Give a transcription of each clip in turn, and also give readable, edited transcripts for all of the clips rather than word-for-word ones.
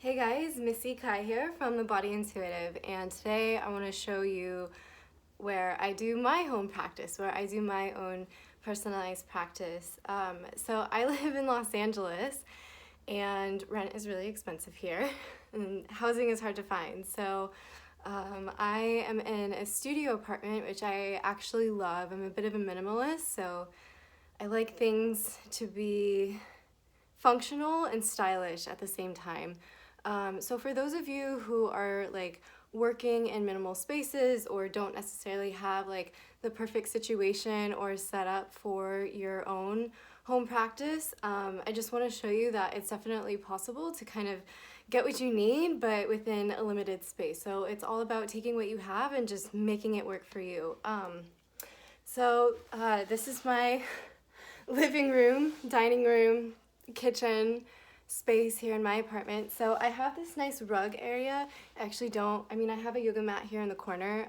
Hey guys, Missy Kai here from The Body Intuitive, and today I want to show you where I do my home practice, where I do my own personalized practice. So I live in Los Angeles and rent is really expensive here and housing is hard to find. So I am in a studio apartment, which I actually love. I'm a bit of a minimalist, so I like things to be functional and stylish at the same time. So for those of you who are like working in minimal spaces or don't necessarily have like the perfect situation or setup for your own home practice, I just want to show you that it's definitely possible to kind of get what you need, but within a limited space. So it's all about taking what you have and just making it work for you. This is my living room, dining room, kitchen space here in my apartment. So I have this nice rug area. I have a yoga mat here in the corner,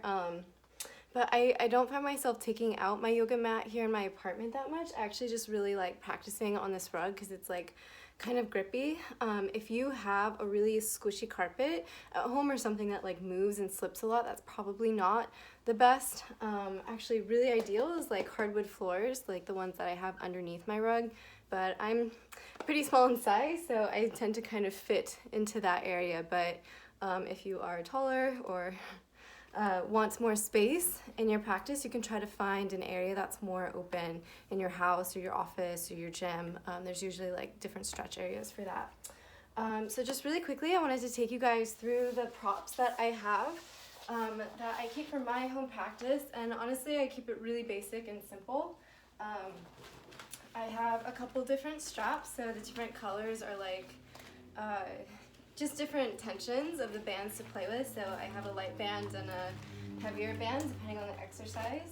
but I don't find myself taking out my yoga mat here in my apartment that much. I actually just really like practicing on this rug because it's like kind of grippy. If you have a really squishy carpet at home or something that like moves and slips a lot, that's probably not the best. Actually really ideal is like hardwood floors, like the ones that I have underneath my rug, but I'm pretty small in size, so I tend to kind of fit into that area. But if you are taller or want more space in your practice, you can try to find an area that's more open in your house or your office or your gym. There's usually like different stretch areas for that. So just really quickly, I wanted to take you guys through the props that I have that I keep for my home practice, and honestly I keep it really basic and simple. I have a couple different straps, so the different colors are like just different tensions of the bands to play with. So I have a light band and a heavier band depending on the exercise.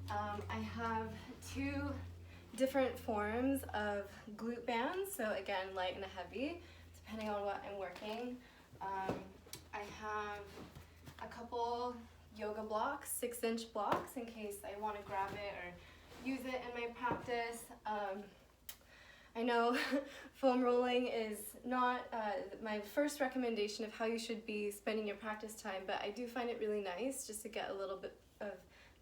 I have two different forms of glute bands, so again light and heavy depending on what I'm working. I have a couple yoga blocks, 6-inch blocks, in case I want to grab it or use it in my practice. I know foam rolling is not my first recommendation of how you should be spending your practice time, but I do find it really nice just to get a little bit of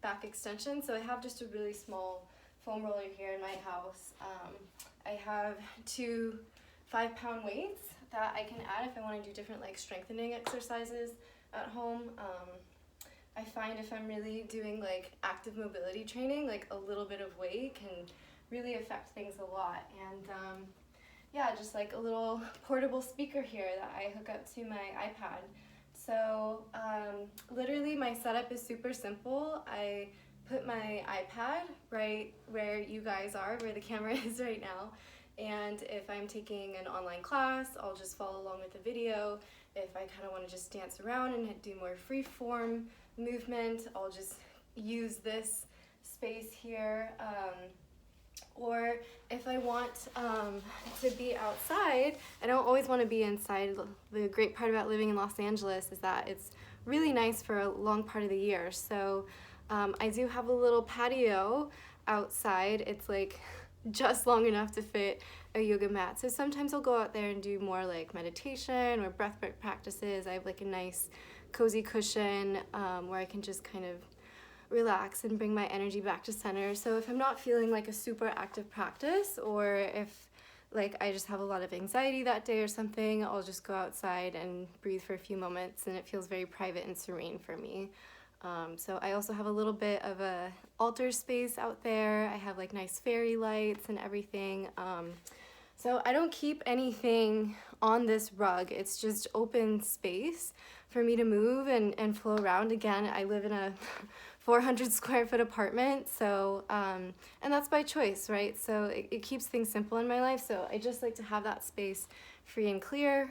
back extension. So I have just a really small foam roller here in my house. I have two 5-pound weights that I can add if I want to do different like strengthening exercises at home. I find if I'm really doing like active mobility training, like a little bit of weight can really affect things a lot. And yeah, just like a little portable speaker here that I hook up to my iPad. So literally my setup is super simple. I put my iPad right where you guys are, where the camera is right now. And if I'm taking an online class, I'll just follow along with the video. If I kind of want to just dance around and do more free form movement, I'll just use this space here. Or if I want to be outside, I don't always want to be inside. The great part about living in Los Angeles is that it's really nice for a long part of the year. So I do have a little patio outside. It's like just long enough to fit a yoga mat. So sometimes I'll go out there and do more like meditation or breathwork practices. I have like a nice cozy cushion where I can just kind of relax and bring my energy back to center. So if I'm not feeling like a super active practice, or if like I just have a lot of anxiety that day or something, I'll just go outside and breathe for a few moments, and it feels very private and serene for me. So I also have a little bit of a altar space out there. I have like nice fairy lights and everything. So I don't keep anything on this rug. It's just open space for me to move and flow around. Again, I live in a 400 square foot apartment, so and that's by choice, right? So it keeps things simple in my life. So I just like to have that space free and clear.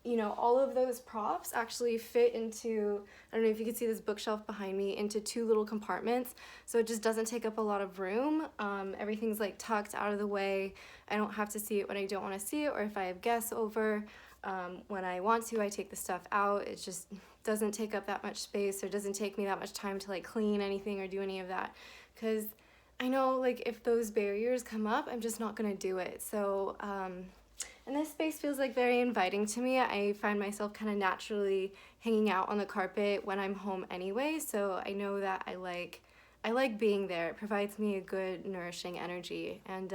You know, all of those props actually fit into, I don't know if you can see this bookshelf behind me, into two little compartments. So it just doesn't take up a lot of room. Everything's like tucked out of the way. I don't have to see it when I don't want to see it, or if I have guests over. When I want to, I take the stuff out. It just doesn't take up that much space, or doesn't take me that much time to like clean anything or do any of that. Because I know like if those barriers come up, I'm just not gonna do it. So, and this space feels like very inviting to me. I find myself kind of naturally hanging out on the carpet when I'm home anyway, so I know that I like being there. It provides me a good, nourishing energy. And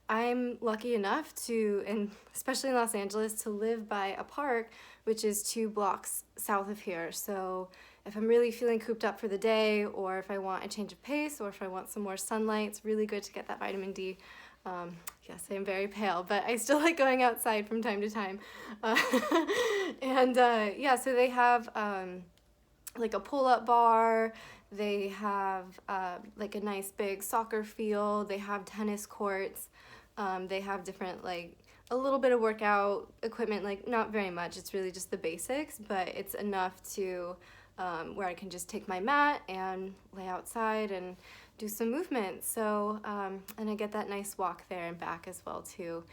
I'm lucky enough to, and especially in Los Angeles, to live by a park which is 2 blocks south of here. So if I'm really feeling cooped up for the day, or if I want a change of pace, or if I want some more sunlight, it's really good to get that vitamin D. Yes, I am very pale, but I still like going outside from time to time. Uh, and yeah, so they have like a pull-up bar. They have like a nice big soccer field. They have tennis courts. They have different, like, a little bit of workout equipment, like not very much. It's really just the basics, but it's enough to where I can just take my mat and lay outside and do some movement. So, and I get that nice walk there and back as well too.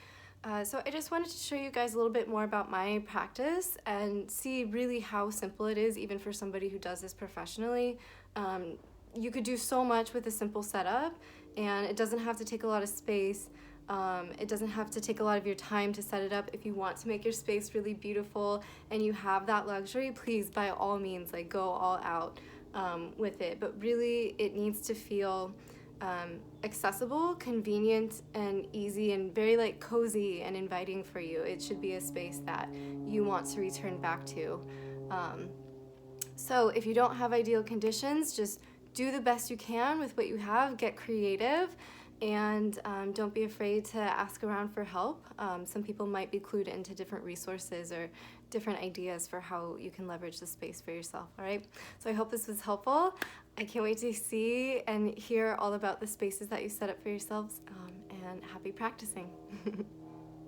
So I just wanted to show you guys a little bit more about my practice and see really how simple it is, even for somebody who does this professionally. You could do so much with a simple setup, and it doesn't have to take a lot of space. It doesn't have to take a lot of your time to set it up. If you want to make your space really beautiful and you have that luxury, please, by all means, like, go all out with it. But really, it needs to feel accessible, convenient, and easy, and very, like, cozy and inviting for you. It should be a space that you want to return back to. So if you don't have ideal conditions, just do the best you can with what you have. Get creative, and don't be afraid to ask around for help. Some people might be clued into different resources or different ideas for how you can leverage the space for yourself, all right? So I hope this was helpful. I can't wait to see and hear all about the spaces that you set up for yourselves, and happy practicing.